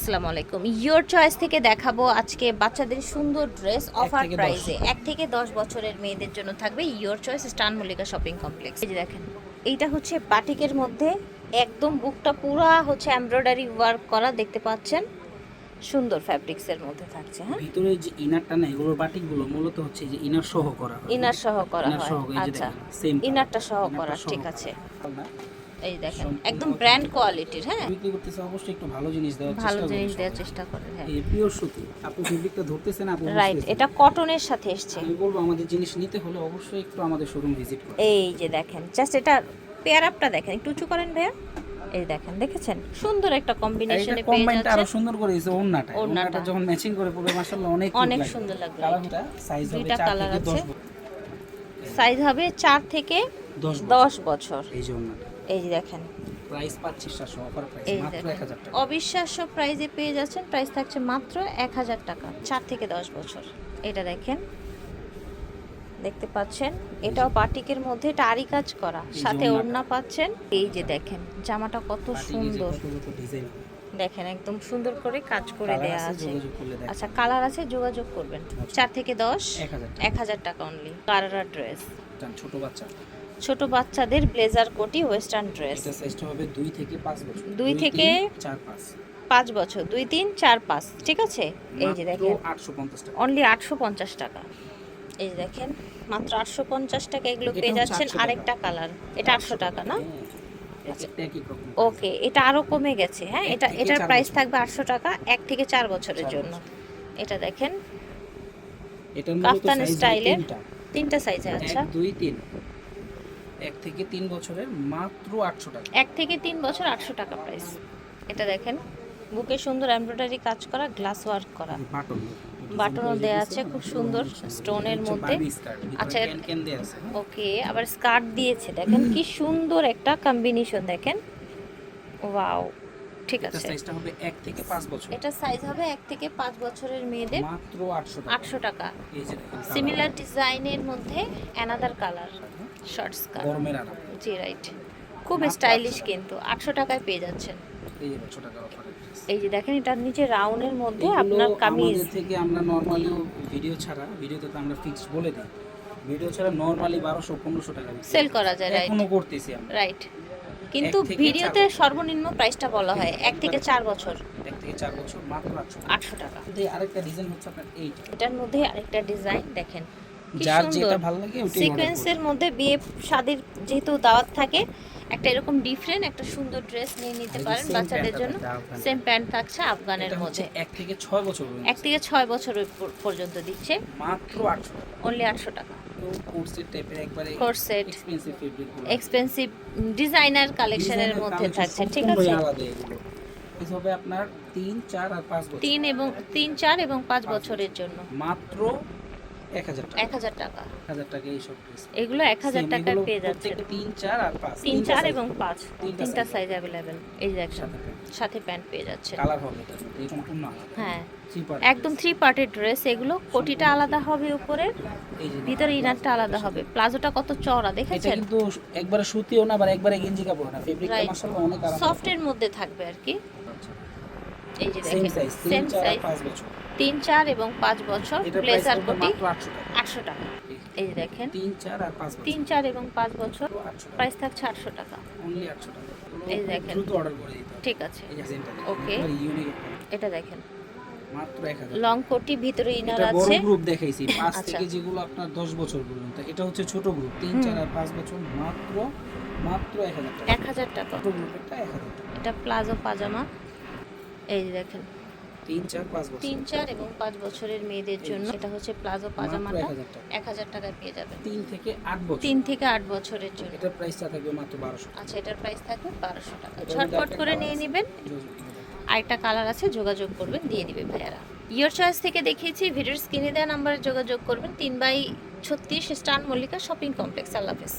আসসালামু আলাইকুম। Your choice থেকে দেখাবো আজকে বাচ্চাদের সুন্দর ড্রেস অফার প্রাইসে 1 থেকে 10 বছরের মেয়েদের জন্য থাকবে ইয়োর চয়েস স্টান মল্লিকা শপিং কমপ্লেক্স। এই যে দেখেন, এইটা হচ্ছে বাটিকের মধ্যে একদম বুকটা পুরা হচ্ছে এমব্রয়ডারি ওয়ার্ক করা, দেখতে পাচ্ছেন সুন্দর ফ্যাব্রিক্সের মধ্যে থাকছে। হ্যাঁ, ভিতরে যে ইনারটা না, এগুলোর বাটিকগুলো মূলত হচ্ছে যে ইনার সহ করা হয়। ইনার সহ করা ইনার হয়। সহ, এই যে আচ্ছা, দেখেন, সেম ইনারটা সহ করা, ঠিক আছে। এই দেখেন একদম ব্র্যান্ড কোয়ালিটির। হ্যাঁ, বিক্রি করতেছে, অবশ্যই একটু ভালো জিনিস দেওয়ার চেষ্টা ভালো করি। জিনিস দেওয়ার চেষ্টা করেন। হ্যাঁ, এই পিওর সুতি, আপু ফেব্রিকটা ধরতেছেন, আপু রাইট, বুঝতেছেন। এটা কটনের সাথে এসছে। আমি বলবো আমাদের জিনিস নিতে হলে অবশ্যই একটু আমাদের শোরুম ভিজিট করুন। এই যে দেখেন, জাস্ট এটা পেয়ার আপটা দেখেন, একটু উঁচু করেন ভাইয়া। এই দেখেন, দেখেছেন সুন্দর একটা কম্বিনেশনে পেয়ে কম্বাইনটা আরো যাচ্ছে। সুন্দর করে দিয়েছে ওড়নাটা। ওড়নাটা ওড়নাটা যখন ম্যাচিং করে পরে মাশাআল্লাহ অনেক অনেক cute সুন্দর লাগবে। কালারটা সাইজ হবে দুইটা 4 কালার থেকে আছে, 10 সাইজ হবে 4 থেকে 10 বছর। এই যে ওড়নাটা এই যে দেখেন, প্রাইস পাচ্ছি 700 অফার প্রাইস এই মাত্র দেখেন 1000 টাকা। অবিশ্বাস্য প্রাইজে পেয়ে যাচ্ছেন। প্রাইস থাকছে মাত্র 1000 টাকা, 4 থেকে 10 বছর। এটা দেখেন, দেখতে পাচ্ছেন এটাও বাটিকের মধ্যে এটা আরি কাজ করা, সাথে ওড়না পাচ্ছেন। এই যে দেখেন জামাটা কত সুন্দর, ডিজাইন দেখেন একদম সুন্দর করে কাজ করে দেয়া আছে। যোগাযোগ করলে দেখেন। আচ্ছা, কালার আছে, যোগাযোগ করবেন। 4 থেকে 10 1000 1000 টাকা অনলি। কারারা ড্রেস, ছোট বাচ্চা, ছোট বাচ্চাদের ব্লেজার কোটি ওয়েস্টার্ন ড্রেস। এটা সাইজটা হবে 2 থেকে 5 বছর। 2 থেকে 4 5 5 বছর, 2 3 4 5, ঠিক আছে। এই যে দেখেন 850 টাকা। অনলি 850 টাকা। এই যে দেখেন মাত্র 850 টাকা এগুলো এটা পেয়ে হচ্ছে যাচ্ছেন। 800 আরেকটা কালার, এটা 800 টাকা না? একটা একই রকম। ওকে, এটা আরো কমে গেছে। হ্যাঁ, এক এটা থেকে এটার 4 প্রাইস বছর। থাকবে 800 টাকা 1 থেকে 4 বছরের 4 জন্য। এটা দেখেন এটার মূলত কাফতান সাইজ স্টাইলের তিনটা, 3টা সাইজে। আচ্ছা, 1 2 3, 1 থেকে 3 বছরের মাত্র 800 টাকা। 1 থেকে 3 বছর 800 টাকা প্রাইস। এটা দেখেন বুকে সুন্দর এমব্রয়ডারি কাজ করা, গ্লাস ওয়ার্ক করা, বাটন বাটনও দেয়া আছে খুব সুন্দর স্টোনের মধ্যে। আচ্ছা, ক্যান দেয়া আছে। ওকে, আবার স্কার্ট দিয়েছে, দেখেন কি সুন্দর একটা কম্বিনেশন, দেখেন ওয়াও, ঠিক এটা আছে। সাইজটা হবে 1 থেকে 5 বছর, এটা সাইজ হবে 1 থেকে 5 বছরের মেয়েদের, মাত্র 800 টাকা। 800 টাকা। এই যে দেখেন, সিমিলার ডিজাইনের মধ্যে অ্যানাদার কালার, শর্ট স্কার্ট। গরমের আরাম। জি রাইট, খুব স্টাইলিশ, কিন্তু 800 টাকায় পেয়ে যাচ্ছেন। এই যে 800 টাকা অফার। এই যে দেখেন এটার নিচে রাউন্ডের মধ্যে আপনার কামিজ। আমাদের থেকে আমরা নরমালি ভিডিও ছাড়া, ভিডিওতে তো আমরা ফিক্সড বলে দিই, ভিডিও ছাড়া নরমালি 1200 1500 টাকা সেল করা যায়, রাইট এখনো করতেছি আমরা। রাইট, কিন্তু 1 থেকে ভিডিওতে 4 বছর। সর্বনিম্ন প্রাইসটা বলা হয় 1 থেকে 4 বছর 1 থেকে 4 বছর মাত্র 800 টাকা। 800 টাকা। আরেকটা ডিজাইন হচ্ছে আপনার এইটা, এটার মধ্যে আরেকটা ডিজাইন দেখেন কি যার সুন্দর, যেটা ভালো লাগে ওটাই সিকোয়েন্সের মধ্যে বিয়ে শাদীর যেহেতু দাওয়াত থাকে, একটা এরকম ডিফারেন্ট একটা সুন্দর ড্রেস নিয়ে নিতে এই যে পারেন same বাচ্চাদের প্যান্টটা জন্য। থাকবে আফগান। সেম প্যান্ট থাকছে আফগানের এটা হচ্ছে মধ্যে, 1 থেকে 6 বছর 1 থেকে 6 বছর পর্যন্ত দিচ্ছে, মাত্র 800 টাকা। অনলি 800 টাকা। তো কোর্সের টাইপের একবারে কোর্সেট, এক্সপেন্সিভ ফেব্রিকগুলো, এক্সপেন্সিভ ডিজাইনার কালেকশনের মধ্যে থাকছে, ঠিক আছে। আলাদা এগুলো এই হবে আপনার 3 4 আর 5 বছর, 3 4 এবং 5 বছরের জন্য মাত্র 1000 টাকা। 1000 টাকা। 1000 টাকা এই সব ড্রেস এগুলো 1000 টাকায় পেয়ে যাচ্ছেন। 3 4 আর 5, 3 4 এবং 5, তিনটা তিনটা size সাইজ অ্যাভেলেবেল। এই যে দেখেন সাথে প্যান্ট। সাথে প্যান্ট পেয়ে যাচ্ছেন। কালার হবে এটার মধ্যে, এই সম্পূর্ণ আলাদা। হ্যাঁ, 3 পার্ট একদম 3 পার্টের ড্রেস এগুলো। কোটিটা আলাদা হবে উপরে, এই যে ভিতরে ইনারটা আলাদা হবে। প্লাজোটা কত চওড়া এটা দেখেছেন, কিন্তু একবারে সুতিও না, আবার একবারে গেঞ্জি কাপড় না, ফেব্রিকটা রাইট, মাশাআল্লাহ অনেক আরাম। সফটের মধ্যে থাকবে আর কি। এই যে সেম দেখেন সাইজ, সেম 3 4 আর সাইজ, 5 বছর। 3 4 এবং 5 বছর এটা প্রাইস ব্লেজার হবে কোটি মাত্র 800 টাকা। 800 টাকা। এই যে দেখেন 3 4 আর 5 বছর, 3 4 এবং 5 বছর 800 টাকা। প্রাইস থাকছে 800 টাকা। অনলি 800 টাকা। এই দেখেন, দ্রুত অর্ডার করে দিতে হবে। ঠিক আছে। এই ডিজাইনটা Okay. ইউনিক, এটা দেখেন মাত্র 1000। লং কোটি, ভিতরে ইনার এটা বড় আছে। গ্রুপ দেখাইছি 5 আচ্ছা। থেকে যেগুলো আপনার 10 বছর পর্যন্ত, এটা হচ্ছে ছোট গ্রুপ 3 4 আর 5 বছর, মাত্র 1000 টাকা। 1000 টাকা। ছোট গ্রুপেরটা 1000 টাকা। এটা প্লাজো পাজামা। এই যে দেখেন 3 4 5 বছর 3 4 এবং 5 বছরের মেয়েদের জন্য এটা হচ্ছে প্লাজো পাজামাটা, 1000 টাকা। 1000 টাকায় পেয়ে যাবেন। 3 থেকে 8 বছর, 3 থেকে 8 বছরের জন্য। এটার প্রাইসটা থাকবে মাত্র 1200 টাকা। আচ্ছা, এটার প্রাইস থাকবে 1200 টাকা। এটার মধ্যে ঝটপট একটা করে colour নিয়ে আছে। নেবেন। আরেকটা কালার আছে, যোগাযোগ করবেন, দিয়ে দিবে ভাইয়ারা। ইয়োর চয়েস থেকে দেখিয়েছি, ভিডিওর স্ক্রিনে দেওয়া নাম্বারে যোগাযোগ করবেন। 3/36 স্টান মল্লিকা শপিং কমপ্লেক্স। আল্লাহ হাফেজ।